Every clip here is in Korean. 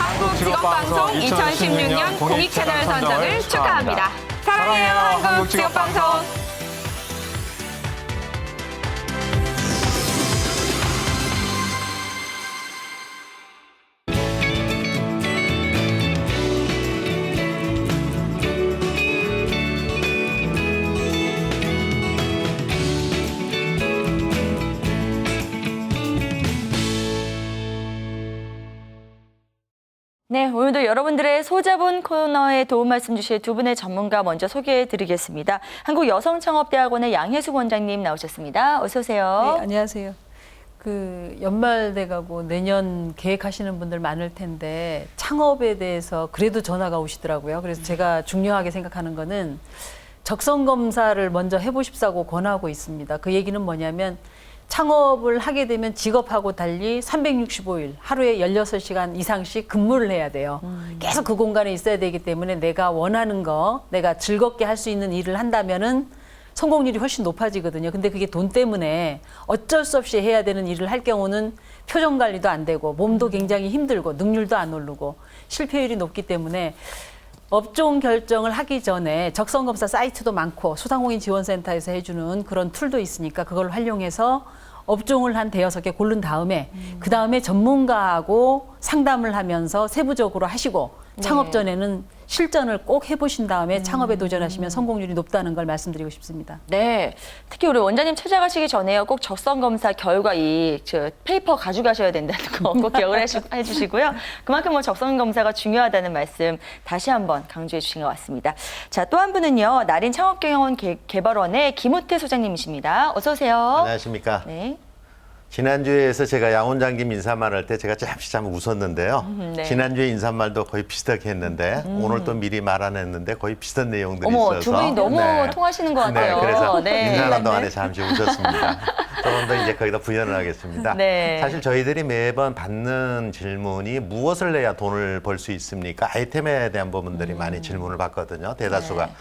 한국직업방송 2016년 공익채널 선정을 축하합니다. 사랑해요, 한국직업방송. 네, 오늘도 여러분들의 소자본 코너에 도움 말씀 주실 두 분의 전문가 먼저 소개해드리겠습니다. 한국여성창업대학원의 양혜숙 원장님 나오셨습니다. 어서 오세요. 네, 안녕하세요. 연말 돼가고 내년 계획하시는 분들 많을 텐데 창업에 대해서 그래도 전화가 오시더라고요. 그래서 제가 중요하게 생각하는 거는 적성 검사를 먼저 해보십사고 권하고 있습니다. 그 얘기는 뭐냐면 창업을 하게 되면 직업하고 달리 365일 하루에 16시간 이상씩 근무를 해야 돼요. 계속 그 공간에 있어야 되기 때문에 내가 원하는 거, 내가 즐겁게 할 수 있는 일을 한다면은 성공률이 훨씬 높아지거든요. 근데 그게 돈 때문에 어쩔 수 없이 해야 되는 일을 할 경우는 표정 관리도 안 되고 몸도 굉장히 힘들고 능률도 안 오르고 실패율이 높기 때문에 업종 결정을 하기 전에 적성검사 사이트도 많고 소상공인지원센터에서 해주는 그런 툴도 있으니까 그걸 활용해서 업종을 한 대여섯 개 고른 다음에 그 다음에 전문가하고 상담을 하면서 세부적으로 하시고 창업 전에는 실전을 꼭 해보신 다음에 창업에 도전하시면 성공률이 높다는 걸 말씀드리고 싶습니다. 네, 특히 우리 원장님 찾아가시기 전에요. 꼭 적성검사 결과 페이퍼 가져가셔야 된다는 거 꼭 기억을 해주시고요. 그만큼 적성검사가 중요하다는 말씀 다시 한번 강조해 주신 것 같습니다. 자, 또 한 분은요. 나린창업경영원 개발원의 김우태 소장님이십니다. 어서 오세요. 안녕하십니까. 네. 지난주에서 제가 양 원장님 인사말 할 때 제가 잠시 웃었는데요. 네. 지난주에 인사말도 거의 비슷하게 했는데 오늘 또 미리 말 안 했는데 거의 비슷한 내용들이 어머, 있어서. 두 분이 너무 통하시는 것 같아요. 네, 그래서 네. 인사하는 동안에 잠시 웃었습니다. 조금 더 이제 거기다 부연을 하겠습니다. 네. 사실 저희들이 매번 받는 질문이 무엇을 내야 돈을 벌 수 있습니까? 아이템에 대한 부분들이 많이 질문을 받거든요. 대다수가. 네.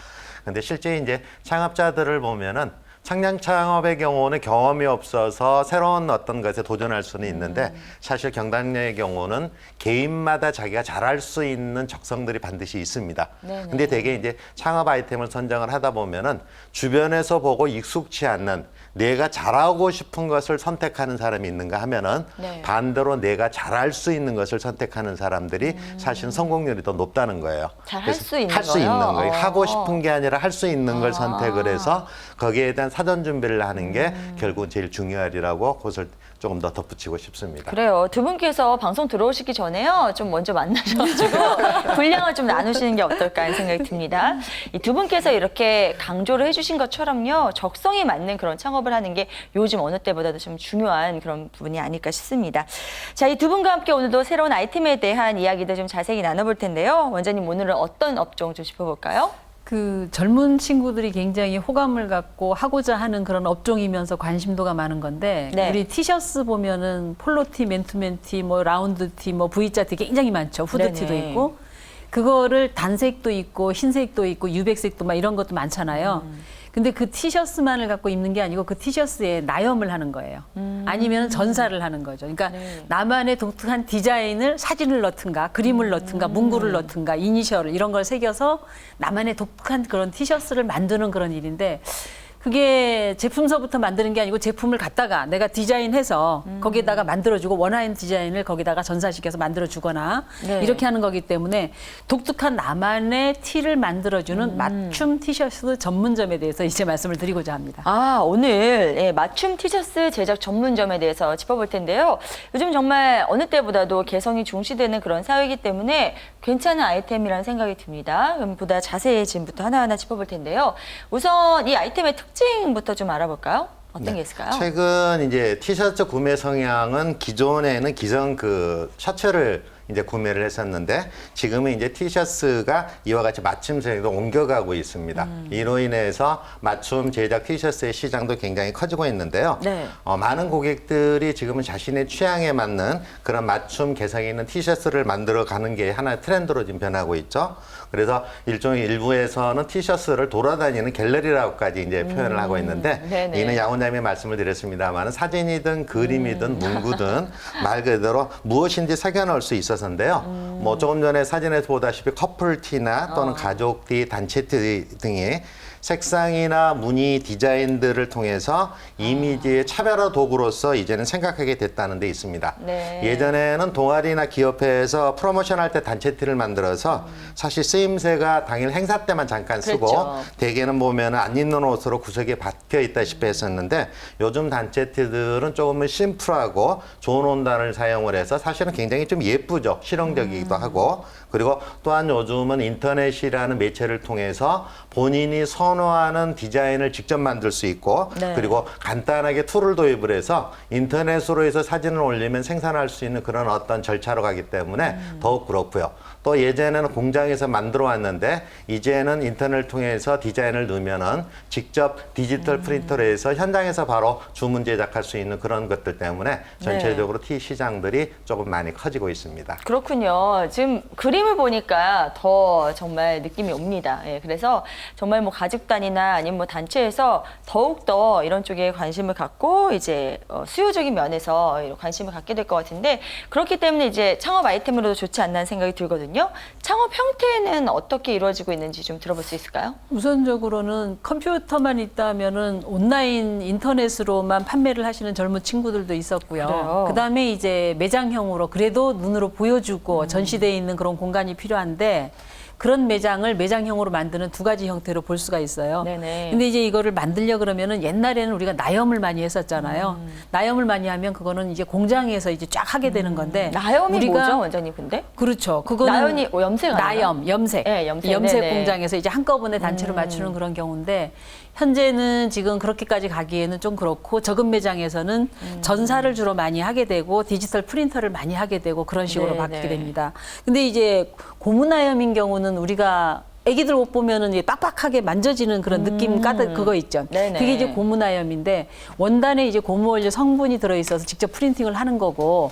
근데 실제 이제 창업자들을 보면은 청년 창업의 경우는 경험이 없어서 새로운 어떤 것에 도전할 수는 있는데 사실 경단녀의 경우는 개인마다 자기가 잘할 수 있는 적성들이 반드시 있습니다. 네네. 근데 되게 이제 창업 아이템을 선정을 하다 보면은 주변에서 보고 익숙치 않는 내가 잘하고 싶은 것을 선택하는 사람이 있는가 하면은 네. 반대로 내가 잘할 수 있는 것을 선택하는 사람들이 사실은 성공률이 더 높다는 거예요. 잘할 수 있는 할 수 있는 거요? 거예요. 하고 싶은 게 아니라 할 수 있는 걸 선택을 해서 거기에 대한 사전 준비를 하는 게 결국은 제일 중요하리라고 그것을 조금 더 덧붙이고 싶습니다. 그래요. 두 분께서 방송 들어오시기 전에요. 좀 먼저 만나셔가지고 분량을 좀 나누시는 게 어떨까 하는 생각이 듭니다. 이 두 분께서 이렇게 강조를 해주신 것처럼요. 적성에 맞는 그런 창업을 하는 게 요즘 어느 때보다도 좀 중요한 그런 부분이 아닐까 싶습니다. 자, 이 두 분과 함께 오늘도 새로운 아이템에 대한 이야기도 좀 자세히 나눠볼 텐데요. 원장님 오늘은 어떤 업종 좀 짚어볼까요? 젊은 친구들이 굉장히 호감을 갖고 하고자 하는 그런 업종이면서 관심도가 많은 건데 네. 우리 티셔츠 보면은 폴로티, 맨투맨티, 라운드티, V자티 굉장히 많죠. 후드티도 네네. 있고 그거를 단색도 있고 흰색도 있고 유백색도 막 이런 것도 많잖아요. 근데 그 티셔츠만을 갖고 입는 게 아니고 그 티셔츠에 나염을 하는 거예요. 아니면 전사를 하는 거죠. 그러니까 네. 나만의 독특한 디자인을 사진을 넣든가 그림을 넣든가 문구를 넣든가 이니셜을 이런 걸 새겨서 나만의 독특한 그런 티셔츠를 만드는 그런 일인데 그게 제품서부터 만드는 게 아니고 제품을 갖다가 내가 디자인해서 거기에다가 만들어주고 원하는 디자인을 거기다가 전사시켜서 만들어주거나 네. 이렇게 하는 거기 때문에 독특한 나만의 티를 만들어주는 맞춤 티셔츠 전문점에 대해서 이제 말씀을 드리고자 합니다. 아, 오늘 맞춤 티셔츠 제작 전문점에 대해서 짚어볼 텐데요. 요즘 정말 어느 때보다도 개성이 중시되는 그런 사회이기 때문에 괜찮은 아이템이라는 생각이 듭니다. 그럼 보다 자세히 지금부터 하나하나 짚어볼 텐데요. 우선 이 아이템의 특징부터 좀 알아볼까요? 어떤 게 있을까요? 최근 이제 티셔츠 구매 성향은 기존에는 기성 셔츠를 이제 구매를 했었는데 지금은 이제 티셔츠가 이와 같이 맞춤색으로 옮겨가고 있습니다. 이로 인해서 맞춤 제작 티셔츠의 시장도 굉장히 커지고 있는데요. 네. 많은 고객들이 지금은 자신의 취향에 맞는 그런 맞춤 개성 있는 티셔츠를 만들어 가는 게 하나의 트렌드로 지금 변하고 있죠. 그래서 일종의 일부에서는 티셔츠를 돌아다니는 갤러리라고까지 이제 표현을 하고 있는데 네네. 이는 양 원장님이 말씀을 드렸습니다만 사진이든 그림이든 문구든 말 그대로 무엇인지 새겨넣을 수 있어서 있어서인데요. 뭐 조금 전에 사진에서 보다시피 커플티나 또는 가족티, 단체티 등이 색상이나 무늬 디자인들을 통해서 이미지의 차별화 도구로서 이제는 생각하게 됐다는 데 있습니다. 네. 예전에는 동아리나 기업회에서 프로모션 할 때 단체티를 만들어서 사실 쓰임새가 당일 행사 때만 잠깐 쓰고 그렇죠. 대개는 보면 안 입는 옷으로 구석에 박혀 있다시피 했었는데 요즘 단체티들은 조금은 심플하고 좋은 원단을 사용을 해서 사실은 굉장히 좀 예쁘죠. 실용적이기도 하고 그리고 또한 요즘은 인터넷이라는 매체를 통해서 본인이 선호하는 디자인을 직접 만들 수 있고 네. 그리고 간단하게 툴을 도입을 해서 인터넷으로 해서 사진을 올리면 생산할 수 있는 그런 어떤 절차로 가기 때문에 더욱 그렇고요. 또 예전에는 공장에서 만들어 왔는데 이제는 인터넷을 통해서 디자인을 넣으면은 직접 디지털 프린터로 해서 현장에서 바로 주문 제작할 수 있는 그런 것들 때문에 전체적으로 티 시장들이 조금 많이 커지고 있습니다. 그렇군요. 지금 그림을 보니까 더 정말 느낌이 옵니다. 예, 그래서 정말 뭐 가족 단위나 아니면 뭐 단체에서 더욱더 이런 쪽에 관심을 갖고 이제 수요적인 면에서 관심을 갖게 될 것 같은데 그렇기 때문에 이제 창업 아이템으로도 좋지 않나 하는 생각이 들거든요. 창업 형태는 어떻게 이루어지고 있는지 좀 들어볼 수 있을까요? 우선적으로는 컴퓨터만 있다면은 온라인 인터넷으로만 판매를 하시는 젊은 친구들도 그래요? 있었고요. 그다음에 이제 매장형으로 그래도 눈으로 보여주고 전시되어 있는 그런 공간이 필요한데 그런 매장을 매장형으로 만드는 두 가지 형태로 볼 수가 있어요. 네네. 근데 이제 이거를 만들려 그러면은 옛날에는 우리가 나염을 많이 했었잖아요. 나염을 많이 하면 그거는 이제 공장에서 이제 쫙 하게 되는 건데 나염이 우리가 뭐죠, 원장님 근데? 그렇죠. 그거는 나염이 염색 아니에요? 나염, 염색. 네, 염색. 염색 네네. 공장에서 이제 한꺼번에 단체로 맞추는 그런 경우인데 현재는 지금 그렇게까지 가기에는 좀 그렇고 적은 매장에서는 전사를 주로 많이 하게 되고 디지털 프린터를 많이 하게 되고 그런 식으로 네네. 바뀌게 됩니다. 근데 이제 고무나염인 경우는 우리가 애기들 옷 보면은 이제 빡빡하게 만져지는 그런 느낌 그거 있죠. 네네. 그게 이제 고무나염인데 원단에 이제 고무 원료 성분이 들어 있어서 직접 프린팅을 하는 거고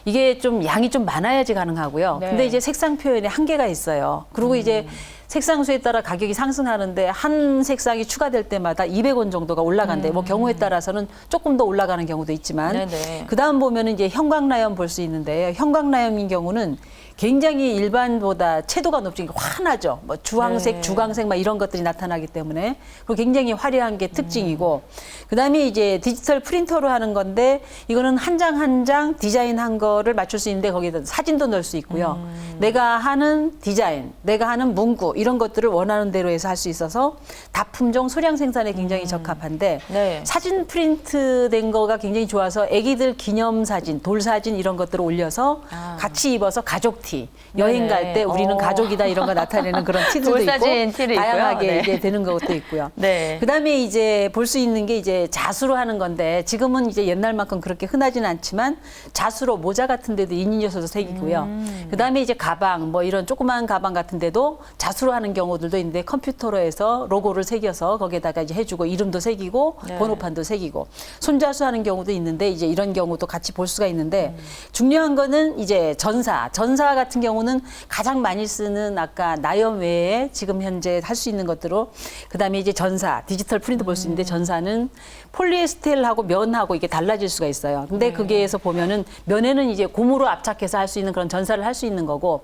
이게 좀 양이 좀 많아야지 가능하고요. 네. 근데 이제 색상 표현에 한계가 있어요. 그리고 이제 색상수에 따라 가격이 상승하는데 한 색상이 추가될 때마다 200원 정도가 올라간대. 뭐 경우에 따라서는 조금 더 올라가는 경우도 있지만 네네. 그다음 보면은 이제 형광나염 볼 수 있는데 형광나염인 경우는 굉장히 일반보다 채도가 높지 환하죠. 뭐 주황색, 네. 주광색 막 이런 것들이 나타나기 때문에 그리고 굉장히 화려한 게 특징이고 그다음에 이제 디지털 프린터로 하는 건데 이거는 한 장 한 장 디자인한 거를 맞출 수 있는데 거기다 사진도 넣을 수 있고요. 내가 하는 디자인, 내가 하는 문구 이런 것들을 원하는 대로 해서 할 수 있어서 다품종 소량 생산에 굉장히 적합한데 네. 사진 프린트된 거가 굉장히 좋아서 애기들 기념 사진, 돌 사진 이런 것들을 올려서 같이 입어서 가족 티, 여행 갈 때 우리는 가족이다 이런 거 나타내는 그런 티들도 있고 돌사진 티도 있고요. 다양하게 네. 이제 되는 것도 있고요. 네. 그다음에 이제 볼 수 있는 게 이제 자수로 하는 건데 지금은 이제 옛날만큼 그렇게 흔하지는 않지만 자수로 모자 같은 데도 인이어서도 새기고요. 그다음에 이제 가방 뭐 이런 조그마한 가방 같은 데도 자수로 하는 경우들도 있는데 컴퓨터로 해서 로고를 새겨서 거기에다가 이제 해주고 이름도 새기고 네. 번호판도 새기고 손자수 하는 경우도 있는데 이제 이런 경우도 같이 볼 수가 있는데 중요한 거는 이제 전사 같은 경우는 가장 많이 쓰는 아까 나염 외에 지금 현재 할 수 있는 것들로 그다음에 이제 전사 디지털 프린트 볼 수 있는데 전사는 폴리에스텔하고 면하고 이게 달라질 수가 있어요. 근데 거기에서 보면은 면에는 이제 고무로 압착해서 할 수 있는 그런 전사를 할 수 있는 거고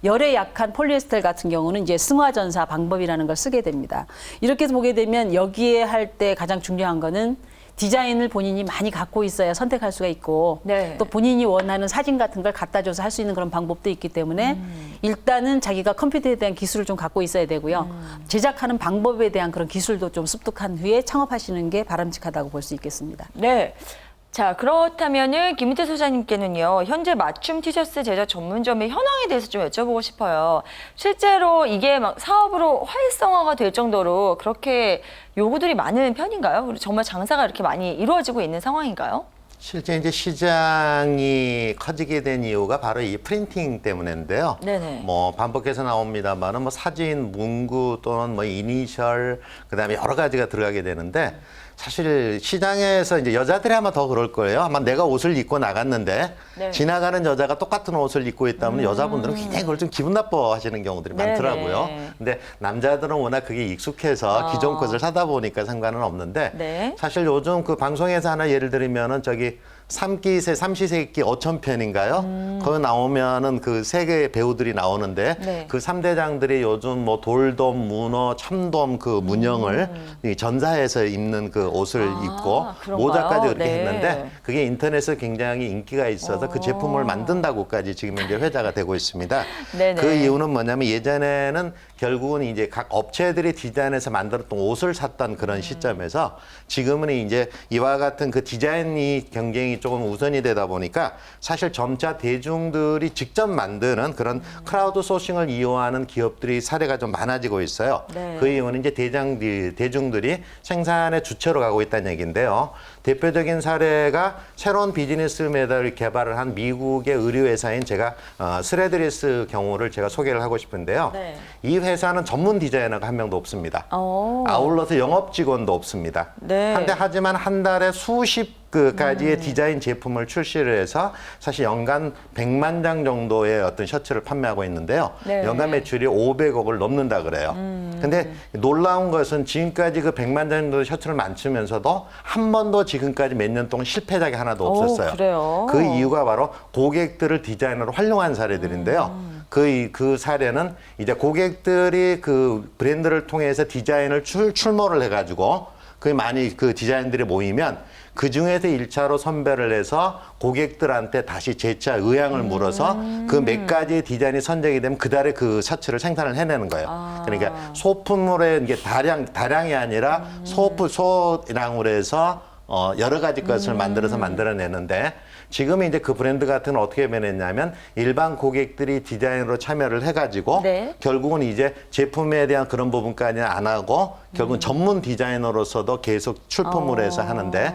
열에 약한 폴리에스텔 같은 경우는 이제 승화전사 방법이라는 걸 쓰게 됩니다. 이렇게 보게 되면 여기에 할 때 가장 중요한 거는 디자인을 본인이 많이 갖고 있어야 선택할 수가 있고 네. 또 본인이 원하는 사진 같은 걸 갖다 줘서 할 수 있는 그런 방법도 있기 때문에 일단은 자기가 컴퓨터에 대한 기술을 좀 갖고 있어야 되고요. 제작하는 방법에 대한 그런 기술도 좀 습득한 후에 창업하시는 게 바람직하다고 볼 수 있겠습니다. 네. 자, 그렇다면은 김은태 소장님께는요, 현재 맞춤 티셔츠 제작 전문점의 현황에 대해서 좀 여쭤보고 싶어요. 실제로 이게 막 사업으로 활성화가 될 정도로 그렇게 요구들이 많은 편인가요? 그리고 정말 장사가 이렇게 많이 이루어지고 있는 상황인가요? 실제 이제 시장이 커지게 된 이유가 바로 이 프린팅 때문인데요. 네네. 뭐 반복해서 나옵니다만은 뭐 사진, 문구 또는 뭐 이니셜 그다음에 여러 가지가 들어가게 되는데 사실 시장에서 이제 여자들이 아마 더 그럴 거예요. 아마 내가 옷을 입고 나갔는데 네. 지나가는 여자가 똑같은 옷을 입고 있다면 여자분들은 굉장히 그걸 좀 기분 나빠하시는 경우들이 네네. 많더라고요. 근데 남자들은 워낙 그게 익숙해서 기존 것을 사다 보니까 상관은 없는데 네. 사실 요즘 그 방송에서 하나 예를 들면은 저기 삼시세끼 5,000편인가요? 거기 나오면은 그 세계 배우들이 나오는데 네. 그 3대장들이 요즘 뭐 돌돔, 문어, 참돔 그 문형을 이 전사해서 입는 그 옷을 입고 그런가요? 모자까지 그렇게 네. 했는데 그게 인터넷에 굉장히 인기가 있어서 그 제품을 만든다고까지 지금 이제 회자가 되고 있습니다. 네네. 그 이유는 뭐냐면 예전에는 결국은 이제 각 업체들이 디자인해서 만들었던 옷을 샀던 그런 시점에서 지금은 이제 이와 같은 그 디자인이 경쟁이 조금 우선이 되다 보니까 사실 점차 대중들이 직접 만드는 그런 크라우드 소싱을 이용하는 기업들이 사례가 좀 많아지고 있어요. 네. 그 이유는 이제 대중들이 생산의 주체로 가고 있다는 얘기인데요. 대표적인 사례가 새로운 비즈니스 모델을 개발을 한 미국의 의류회사인 제가 스레드리스 경우를 제가 소개를 하고 싶은데요. 네. 이 회사는 전문 디자이너가 한 명도 없습니다. 오. 아울러서 영업 직원도 없습니다. 네. 하지만 한 달에 수십 가지의 디자인 제품을 출시를 해서 사실 연간 100만 장 정도의 어떤 셔츠를 판매하고 있는데요. 네. 연간 매출이 500억을 넘는다 그래요. 근데 놀라운 것은 지금까지 그 100만 장 정도 셔츠를 만들면서도 한 번도 지금까지 몇 년 동안 실패작이 하나도 없었어요. 그래요? 그 이유가 바로 고객들을 디자이너로 활용한 사례들인데요. 그 사례는 이제 고객들이 그 브랜드를 통해서 디자인을 출모를 해가지고 그 많이 그 디자인들이 모이면 그 중에서 1차로 선별을 해서 고객들한테 다시 재차 의향을 물어서 그 몇 가지의 디자인이 선정이 되면 그달에 그 셔츠를 생산을 해내는 거예요. 그러니까 소품물의 이게 다량이 아니라 소량으로 해서 여러 가지 것을 만들어내는데 지금 이제 그 브랜드 같은 건 어떻게 변했냐면 일반 고객들이 디자인으로 참여를 해가지고 네. 결국은 이제 제품에 대한 그런 부분까지는 안 하고 결국은 전문 디자이너로서도 계속 출품을 해서 하는데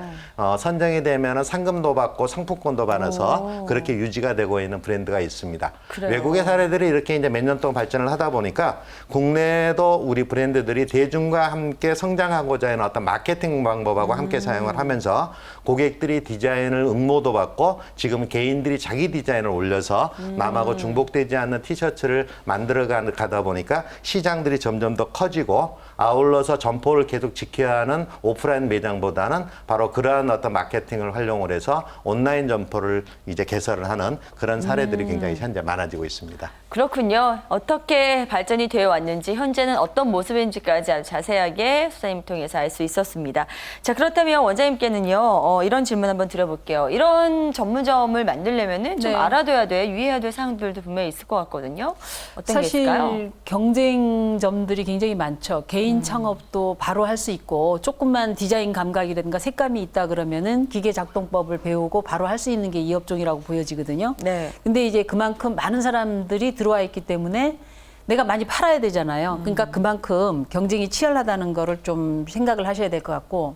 선정이 되면은 상금도 받고 상품권도 받아서 그렇게 유지가 되고 있는 브랜드가 있습니다. 그래요. 외국의 사례들이 이렇게 이제 몇 년 동안 발전을 하다 보니까 국내에도 우리 브랜드들이 대중과 함께 성장하고자 하는 어떤 마케팅 방법하고 함께 사용을 하면서 고객들이 디자인을 응모도 받고 지금 개인들이 자기 디자인을 올려서 남하고 중복되지 않는 티셔츠를 만들어 가다 보니까 시장들이 점점 더 커지고 아울러서 점포를 계속 지켜야 하는 오프라인 매장보다는 바로 그러한 어떤 마케팅을 활용을 해서 온라인 점포를 이제 개설을 하는 그런 사례들이 굉장히 현재 많아지고 있습니다. 그렇군요. 어떻게 발전이 되어 왔는지 현재는 어떤 모습인지까지 아주 자세하게 소장님 통해서 알 수 있었습니다. 자, 그렇다면 원장님께는요. 이런 질문 한번 드려볼게요. 이런 전문점을 만들려면은 좀 네. 알아둬야 돼, 유의해야 될 사항들도 분명히 있을 것 같거든요. 어떤 게 사실 있을까요? 경쟁점들이 굉장히 많죠. 개인 창업도 바로 할 수 있고 조금만 디자인 감각이라든가 색감이 있다 그러면은 기계 작동법을 배우고 바로 할 수 있는 게 이 업종이라고 보여지거든요. 네. 근데 이제 그만큼 많은 사람들이 들어와 있기 때문에 내가 많이 팔아야 되잖아요. 그러니까 그만큼 경쟁이 치열하다는 거를 좀 생각을 하셔야 될 것 같고,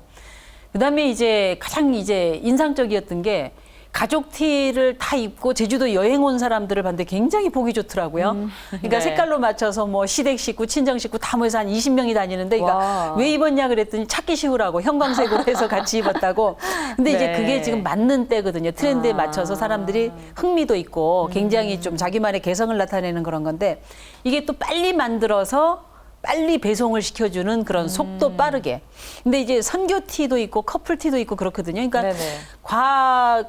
그다음에 이제 가장 이제 인상적이었던 게 가족 티를 다 입고 제주도 여행 온 사람들을 봤는데 굉장히 보기 좋더라고요. 그러니까 네. 색깔로 맞춰서 뭐 시댁 식구, 친정 식구 다 모여서 한 20명이 다니는데 와. 그러니까 왜 입었냐 그랬더니 찾기 쉬우라고 형광색으로 해서 같이 입었다고. 근데 이제 네. 그게 지금 맞는 때거든요. 트렌드에 맞춰서 사람들이 흥미도 있고 굉장히 좀 자기만의 개성을 나타내는 그런 건데 이게 또 빨리 만들어서 빨리 배송을 시켜주는 그런 속도 빠르게. 근데 이제 선교티도 있고 커플티도 있고 그렇거든요. 그러니까 네네.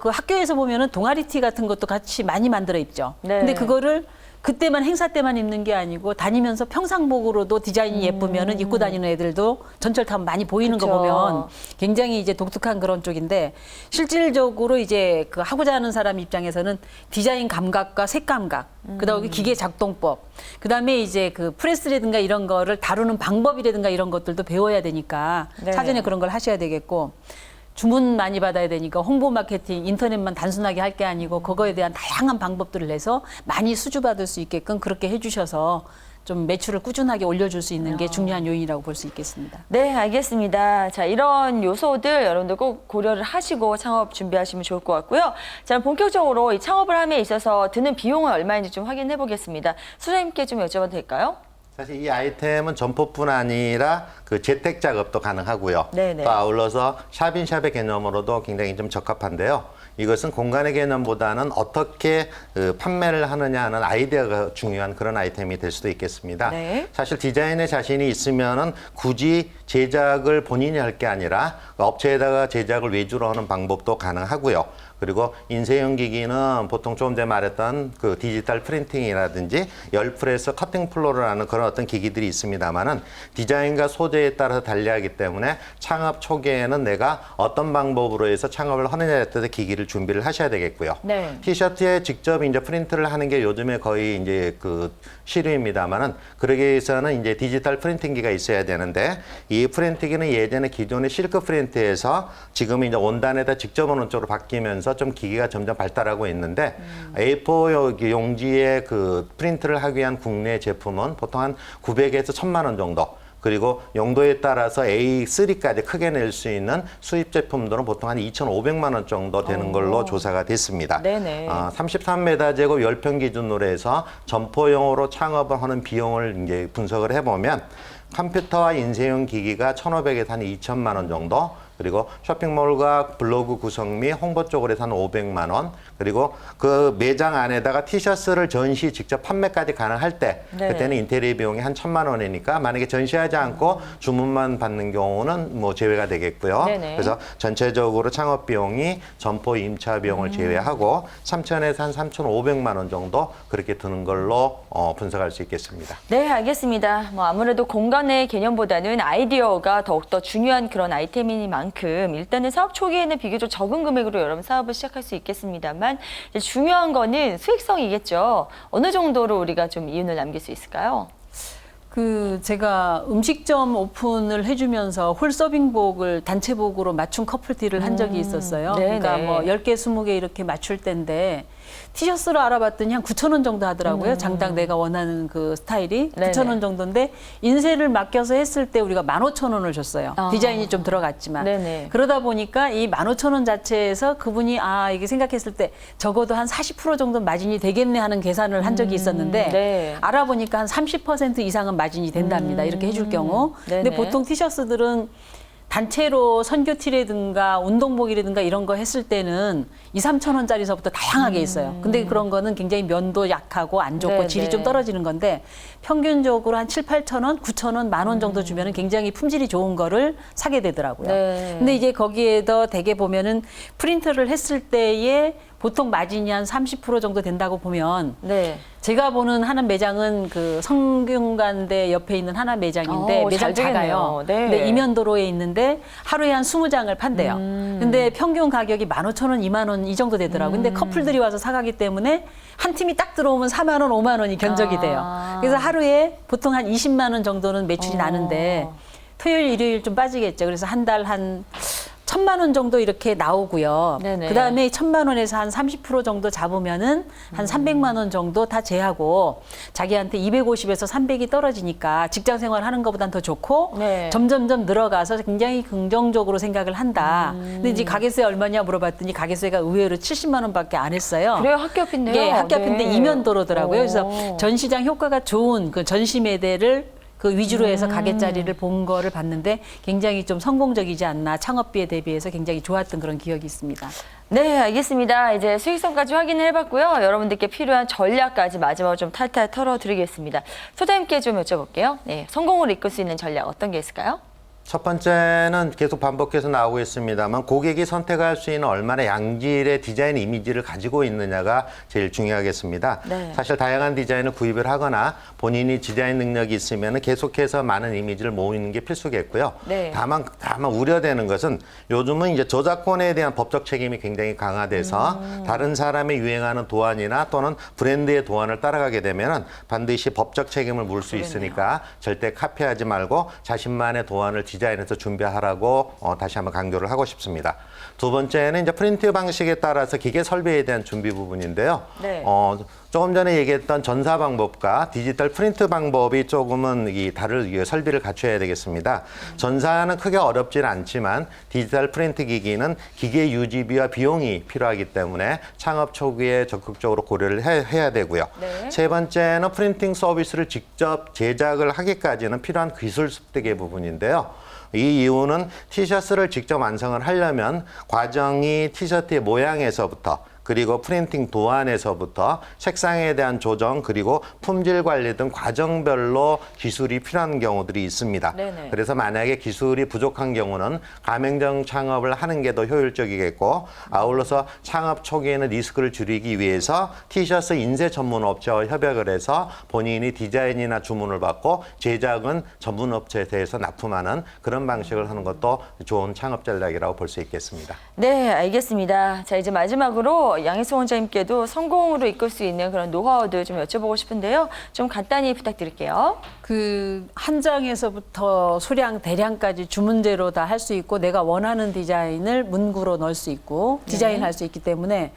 그 학교에서 보면은 동아리티 같은 것도 같이 많이 만들어 입죠. 네. 근데 그거를 그때만 행사 때만 입는 게 아니고 다니면서 평상복으로도 디자인이 예쁘면은 입고 다니는 애들도 전철 타면 많이 보이는 그쵸. 거 보면 굉장히 이제 독특한 그런 쪽인데 실질적으로 이제 그 하고자 하는 사람 입장에서는 디자인 감각과 색감각, 그다음에 기계 작동법, 그다음에 이제 그 프레스라든가 이런 거를 다루는 방법이라든가 이런 것들도 배워야 되니까 네. 사전에 그런 걸 하셔야 되겠고. 주문 많이 받아야 되니까 홍보 마케팅, 인터넷만 단순하게 할 게 아니고 그거에 대한 다양한 방법들을 내서 많이 수주받을 수 있게끔 그렇게 해주셔서 좀 매출을 꾸준하게 올려줄 수 있는 게 중요한 요인이라고 볼 수 있겠습니다. 네, 알겠습니다. 자, 이런 요소들 여러분들 꼭 고려를 하시고 창업 준비하시면 좋을 것 같고요. 자, 본격적으로 이 창업을 함에 있어서 드는 비용은 얼마인지 좀 확인해 보겠습니다. 소장님께 좀 여쭤봐도 될까요? 사실 이 아이템은 점포뿐 아니라 그 재택 작업도 가능하고요. 네네. 또 아울러서 샵인샵의 개념으로도 굉장히 좀 적합한데요. 이것은 공간의 개념보다는 어떻게 판매를 하느냐 하는 아이디어가 중요한 그런 아이템이 될 수도 있겠습니다. 네. 사실 디자인에 자신이 있으면은 굳이 제작을 본인이 할 게 아니라 업체에다가 제작을 외주로 하는 방법도 가능하고요. 그리고 인쇄용 기기는 보통 좀 전에 말했던 그 디지털 프린팅이라든지 열프레스 커팅 플로어라는 그런 어떤 기기들이 있습니다만은 디자인과 소재에 따라서 달리하기 때문에 창업 초기에는 내가 어떤 방법으로 해서 창업을 하느냐에 따라서 기기를 준비를 하셔야 되겠고요. 네. 티셔츠에 직접 이제 프린트를 하는 게 요즘에 거의 이제 그 시류입니다만은 그러기 위해서는 이제 디지털 프린팅기가 있어야 되는데 이 프린트기는 예전에 기존의 실크 프린트에서 지금 이제 원단에다 직접 오는 쪽으로 바뀌면서 좀 기기가 점점 발달하고 있는데 A4 용지의 그 프린트를 하기 위한 국내 제품은 보통 한 900에서 1000만 원 정도. 그리고 용도에 따라서 A3까지 크게 낼 수 있는 수입 제품들은 보통 한 2,500만 원 정도 되는 걸로 조사가 됐습니다. 네네. 33m 제곱 10평 기준으로 해서 점포용으로 창업을 하는 비용을 이제 분석을 해보면 컴퓨터와 인쇄용 기기가 1,500에서 한 2천만 원 정도, 그리고 쇼핑몰과 블로그 구성 및 홍보 쪽으로 해서 한 500만 원, 그리고 그 매장 안에다가 티셔츠를 전시 직접 판매까지 가능할 때 네. 그때는 인테리어 비용이 한 1,000만 원이니까 만약에 전시하지 않고 주문만 받는 경우는 뭐 제외가 되겠고요. 네네. 그래서 전체적으로 창업 비용이 점포 임차 비용을 제외하고 3,000에서 한 3,500만 원 정도 그렇게 드는 걸로 분석할 수 있겠습니다. 네, 알겠습니다. 뭐 아무래도 공간의 개념보다는 아이디어가 더욱더 중요한 그런 아이템인 만큼 일단은 사업 초기에는 비교적 적은 금액으로 여러분 사업을 시작할 수 있겠습니다만 이제 중요한 거는 수익성이겠죠. 어느 정도로 우리가 좀 이윤을 남길 수 있을까요? 그 제가 음식점 오픈을 해주면서 홀 서빙복을 단체복으로 맞춘 커플티를 한 적이 있었어요. 네네. 그러니까 뭐 10개, 20개 이렇게 맞출 때인데 티셔츠를 알아봤더니 한 9,000원 정도 하더라고요. 장당 내가 원하는 그 스타일이 네네. 9,000원 정도인데 인쇄를 맡겨서 했을 때 우리가 15,000원을 줬어요. 아. 디자인이 좀 들어갔지만. 네네. 그러다 보니까 이 15,000원 자체에서 그분이 이게 생각했을 때 적어도 한 40% 정도 마진이 되겠네 하는 계산을 한 적이 있었는데 네. 알아보니까 한 30% 이상은 마진이 된답니다. 이렇게 해줄 경우. 근데 네네. 보통 티셔츠들은 단체로 선교티라든가 운동복이라든가 이런 거 했을 때는 2, 3천 원짜리서부터 다양하게 있어요. 근데 그런 거는 굉장히 면도 약하고 안 좋고 네, 질이 네. 좀 떨어지는 건데 평균적으로 한 7, 8천 원, 9천 원, 10,000원 정도 주면은 굉장히 품질이 좋은 거를 사게 되더라고요. 네. 근데 이제 거기에더 대개 보면은 프린터를 했을 때에 보통 마진이 한 30% 정도 된다고 보면 네. 제가 보는 하나 매장은 그 성균관대 옆에 있는 하나 매장인데 매장 잘 되겠네요. 작아요. 네. 근데 이면도로에 있는데 하루에 한 20장을 판대요. 근데 평균 가격이 15,000원, 2만 원 이 정도 되더라고요. 근데 커플들이 와서 사가기 때문에 한 팀이 딱 들어오면 4만 원, 5만 원이 견적이 돼요. 그래서 하루에 보통 한 20만 원 정도는 매출이 나는데 토요일, 일요일 좀 빠지겠죠. 그래서 한 달 한 1,000만 원 정도 이렇게 나오고요. 네네. 그다음에 1,000만 원에서 한 30% 정도 잡으면은 한 300만 원 정도 다 제하고 자기한테 250에서 300이 떨어지니까 직장 생활하는 것보단 더 좋고 네. 점점점 늘어가서 굉장히 긍정적으로 생각을 한다. 근데 이제 가게세 얼마냐 물어봤더니 가게세가 의외로 70만 원밖에 안 했어요. 그래요? 학교 앞인데요? 예, 학교 앞인데 네. 이면도로더라고요. 오. 그래서 전시장 효과가 좋은 그 전시 매대를 그 위주로 해서 가게자리를 본 거를 봤는데 굉장히 좀 성공적이지 않나 창업비에 대비해서 굉장히 좋았던 그런 기억이 있습니다. 네, 알겠습니다. 이제 수익성까지 확인을 해봤고요. 여러분들께 필요한 전략까지 마지막으로 좀 탈탈 털어드리겠습니다. 소장님께 좀 여쭤볼게요. 네, 성공을 이끌 수 있는 전략 어떤 게 있을까요? 첫 번째는 계속 반복해서 나오고 있습니다만 고객이 선택할 수 있는 얼마나 양질의 디자인 이미지를 가지고 있느냐가 제일 중요하겠습니다. 네. 사실 다양한 디자인을 구입을 하거나 본인이 디자인 능력이 있으면 계속해서 많은 이미지를 모으는 게 필수겠고요. 네. 다만 우려되는 것은 요즘은 이제 저작권에 대한 법적 책임이 굉장히 강화돼서 다른 사람이 유행하는 도안이나 또는 브랜드의 도안을 따라가게 되면은 반드시 법적 책임을 물 수 있으니까 절대 카피하지 말고 자신만의 도안을 디자인해서 준비하라고 다시 한번 강조를 하고 싶습니다. 두 번째는 이제 프린트 방식에 따라서 기계 설비에 대한 준비 부분인데요. 네. 조금 전에 얘기했던 전사 방법과 디지털 프린트 방법이 조금은 다를 설비를 갖춰야 되겠습니다. 전사는 크게 어렵지는 않지만 디지털 프린트 기기는 기계 유지비와 비용이 필요하기 때문에 창업 초기에 적극적으로 고려를 해야 되고요. 네. 세 번째는 프린팅 서비스를 직접 제작을 하기까지는 필요한 기술 습득의 부분인데요. 이 이유는 티셔츠를 직접 완성을 하려면 과정이 티셔츠의 모양에서부터 그리고 프린팅 도안에서부터 색상에 대한 조정 그리고 품질 관리 등 과정별로 기술이 필요한 경우들이 있습니다. 네네. 그래서 만약에 기술이 부족한 경우는 가맹점 창업을 하는 게 더 효율적이겠고 아울러서 창업 초기에는 리스크를 줄이기 위해서 티셔츠 인쇄 전문 업체와 협약을 해서 본인이 디자인이나 주문을 받고 제작은 전문 업체에 대해서 납품하는 그런 방식을 하는 것도 좋은 창업 전략이라고 볼 수 있겠습니다. 네, 알겠습니다. 자, 이제 마지막으로 양희숙 원장님께도 성공으로 이끌 수 있는 그런 노하우들 좀 여쭤보고 싶은데요. 좀 간단히 부탁드릴게요. 그 한 장에서부터 소량 대량까지 주문대로 다 할 수 있고 내가 원하는 디자인을 문구로 넣을 수 있고 디자인할 수 있기 때문에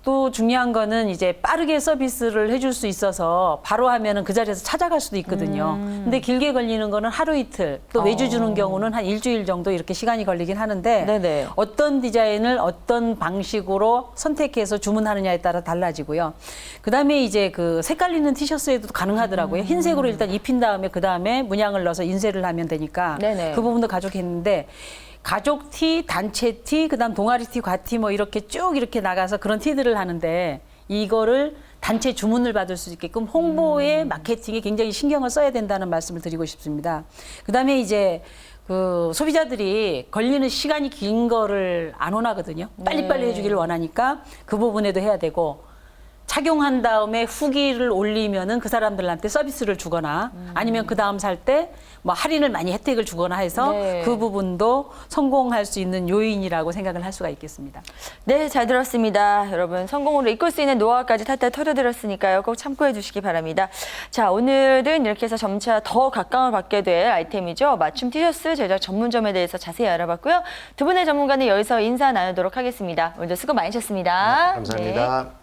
또 중요한 거는 이제 빠르게 서비스를 해줄 수 있어서 바로 하면은 그 자리에서 찾아갈 수도 있거든요. 근데 길게 걸리는 거는 하루 이틀, 또 외주 주는 경우는 한 일주일 정도 이렇게 시간이 걸리긴 하는데 네네. 어떤 디자인을 어떤 방식으로 선택해서 주문하느냐에 따라 달라지고요. 그다음에 이제 그 색깔 있는 티셔츠에도 가능하더라고요. 흰색으로 일단 입힌 다음에 그다음에 문양을 넣어서 인쇄를 하면 되니까 네네. 그 부분도 가족했는데 가족 티, 단체 티, 그다음 동아리 티, 과티 뭐 이렇게 쭉 이렇게 나가서 그런 티들을 하는데 이거를 단체 주문을 받을 수 있게끔 홍보에 마케팅에 굉장히 신경을 써야 된다는 말씀을 드리고 싶습니다. 그다음에 이제 그 소비자들이 걸리는 시간이 긴 거를 안 원하거든요. 빨리빨리 해주기를 원하니까 그 부분에도 해야 되고 착용한 다음에 후기를 올리면은 그 사람들한테 서비스를 주거나 아니면 그 다음 살 때 뭐 할인을 많이 혜택을 주거나 해서 네. 그 부분도 성공할 수 있는 요인이라고 생각을 할 수가 있겠습니다. 네, 잘 들었습니다. 여러분, 성공으로 이끌 수 있는 노하우까지 탈탈 털어드렸으니까요. 꼭 참고해 주시기 바랍니다. 자, 오늘은 이렇게 해서 점차 더 각광을 받게 될 아이템이죠. 맞춤 티셔츠 제작 전문점에 대해서 자세히 알아봤고요. 두 분의 전문가는 여기서 인사 나누도록 하겠습니다. 오늘도 수고 많으셨습니다. 감사합니다. 네.